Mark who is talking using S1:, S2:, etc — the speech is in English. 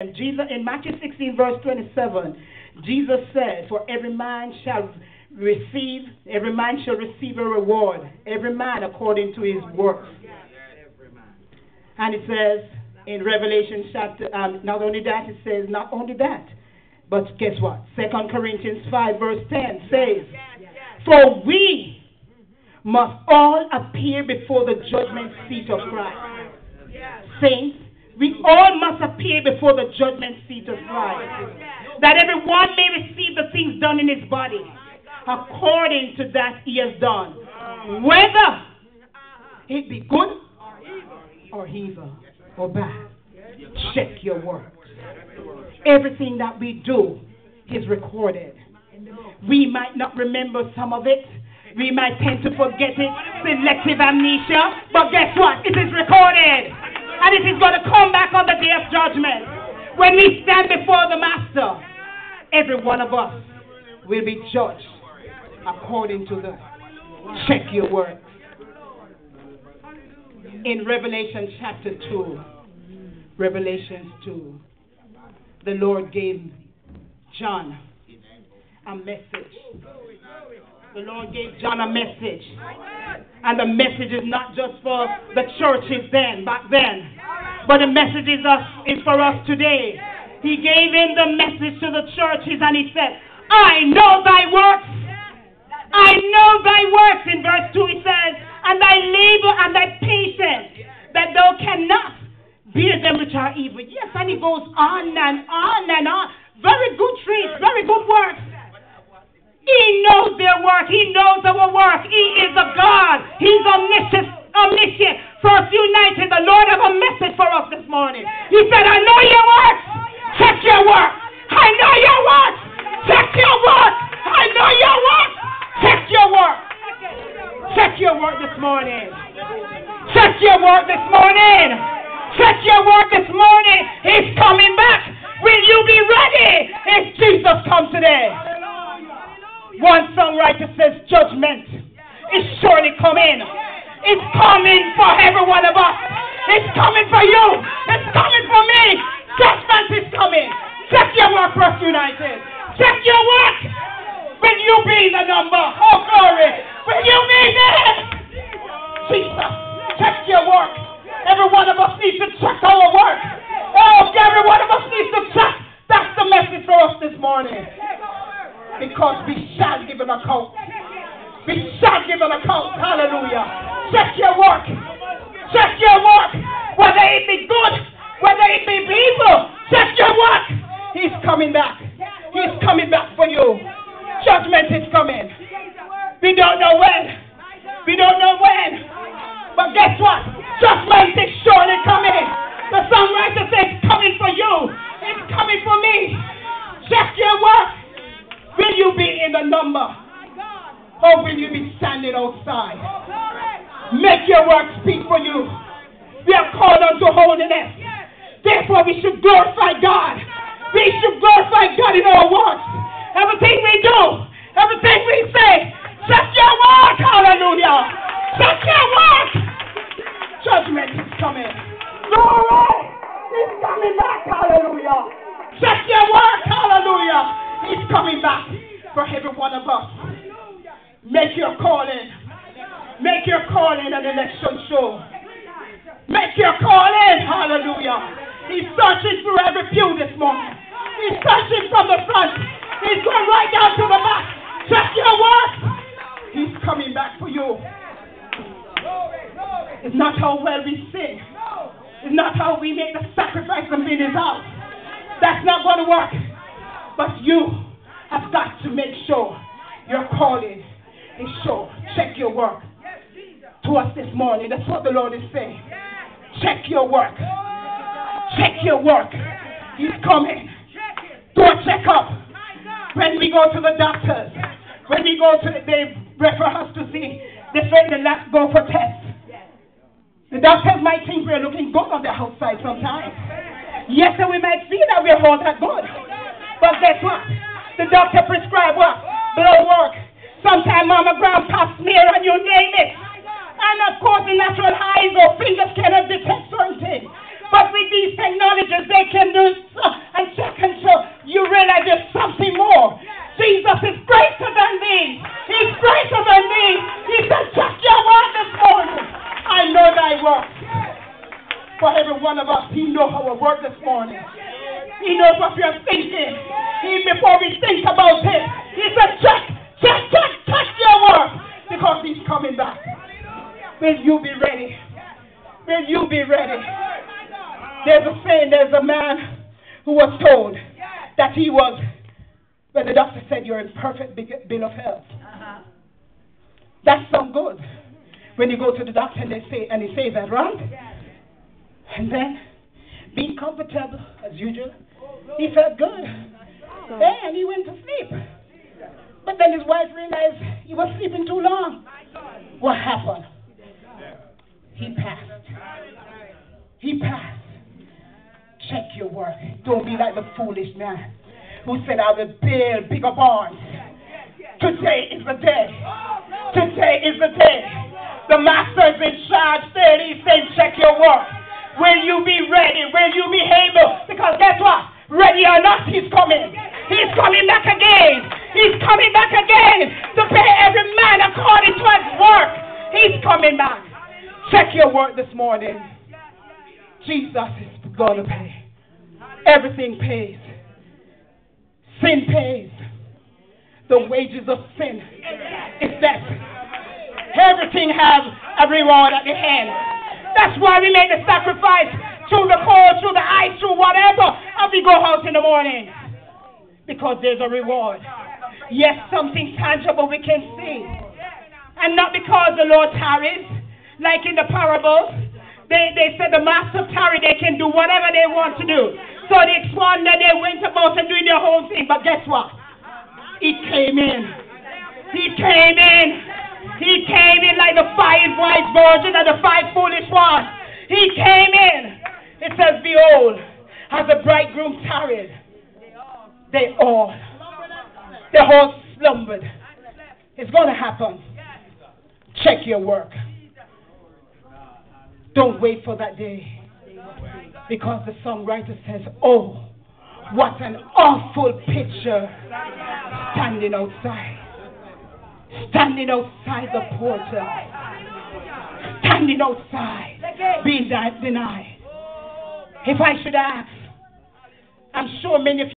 S1: And Jesus, in Matthew 16, verse 27, Jesus said, for every man shall receive a reward, every man according to his works. And it says in Revelation chapter, not only that, but guess what? 2 Corinthians 5, verse 10 says, for we must all appear before the judgment seat of Christ. Saints, we all must appear before the judgment seat of Christ, that everyone may receive the things done in his body, according to that he has done, whether it be good or evil or bad. Check your works. Everything that we do is recorded. We might not remember some of it. We might tend to forget it, selective amnesia, but guess what? It is recorded. And it is going to come back on the day of judgment. When we stand before the Master, every one of us will be judged according to that. Check your works. In Revelation chapter 2, Revelation 2, the Lord gave John a message. The Lord gave John a message. And the message is not just for the churches back then, but the message is for us today. He gave in the message to the churches and he said, I know thy works. I know thy works. In verse 2 he says, and thy labor and thy patience, that thou cannot bear them which are evil. Yes, and he goes on and on and on. Very good traits, very good works. He knows their work. He knows our work. He is a God. He's omniscient. First United, the Lord have a message for us this morning. He said, I know your works. Check your work. I know your works. Check your work. I know your work. Check your work. Check your work this morning. Check your work this morning. Check your work this morning. He's coming back. Will you be ready if Jesus comes today? One songwriter says, judgment is surely coming. It's coming for every one of us. It's coming for you. It's coming for me. Judgment is coming. Check your work, First United. Check your work. Will you be the number? Oh, glory. Will you be there? Jesus, check your work. Every one of us needs to check our work. Oh, every one of us needs to check. That's the message for us this morning. Because we shall give an account. We shall give an account. Hallelujah. Check your work. Check your work. Whether it be good, whether it be evil, check your work. He's coming back. He's coming back for you. Judgment is coming. We don't know when. We don't know when. But guess what? Judgment is surely coming. The songwriter says it's coming for you. It's coming for me. Check your work. Will you be in the number? Or will you be standing outside? Make your work speak for you. We are called unto holiness. Therefore we should glorify God. We should glorify God in our works. Everything we do, everything we say, check your work. Hallelujah. Check your work. Judgment is coming. Glory. He's coming back. Hallelujah. Check your work. Hallelujah. He's coming back for every one of us. Make your calling. Make your calling an election show. Make your calling. Hallelujah. He's searching through every pew this morning. He's searching from the front. He's going right down to the back. Check your work. He's coming back for you. It's not how well we sing. It's not how we make the sacrifice and be in his house. That's not going to work. But you have got to make sure your calling is sure. Check your work. To us this morning, that's what the Lord is saying. Check your work. Check your work. He's coming. Do a checkup. When we go to the doctors, when we go to, they refer us to see the friend and let's go for tests. The doctors might think we're looking good on the outside sometimes. Yes, and we might see that we're all that good. But guess what? The doctor prescribes what? Blood work. Sometimes mammogram, pap smear, and you name it. And of course, the natural eyes or fingers cannot detect certain things. But with these technologies, they can do our work this morning. He knows what we are thinking. Even before we think about it, he said, check your work, because he's coming back. Will you be ready? Will you be ready? There's a saying, there's a man who was told that he was, when the doctor said you're in perfect bill of health. That sounds good. When you go to the doctor and he says that, right? And then, being comfortable as usual, he felt good. And he went to sleep. But then his wife realized he was sleeping too long. What happened? He passed. He passed. Check your work. Don't be like the foolish man who said, I will build bigger barns. Today is the day. Today is the day. The master is in charge. There he's saying, check your work. Will you be ready? Will you be able? Because guess what? Ready or not, he's coming. He's coming back again. He's coming back again to pay every man according to his work. He's coming back. Check your work this morning. Jesus is going to pay. Everything pays. Sin pays. The wages of sin is death. Everything has a reward at the end. That's why we make the sacrifice through the cold, through the ice, through whatever, and we go out in the morning. Because there's a reward. Yes, something tangible we can see. And not because the Lord tarries, like in the parables. They said the master tarry, they can do whatever they want to do. So they squandered, they went about and doing their whole thing. But guess what? He came in. He came in. He came in like the 5 wise virgins and the 5 foolish ones. He came in. It says, behold, as the bridegroom tarried, they all slumbered. It's going to happen. Check your work. Don't wait for that day. Because the songwriter says, oh, what an awful picture. Standing outside. Standing outside the portal. Standing outside. Being denied. If I should ask, I'm sure many of you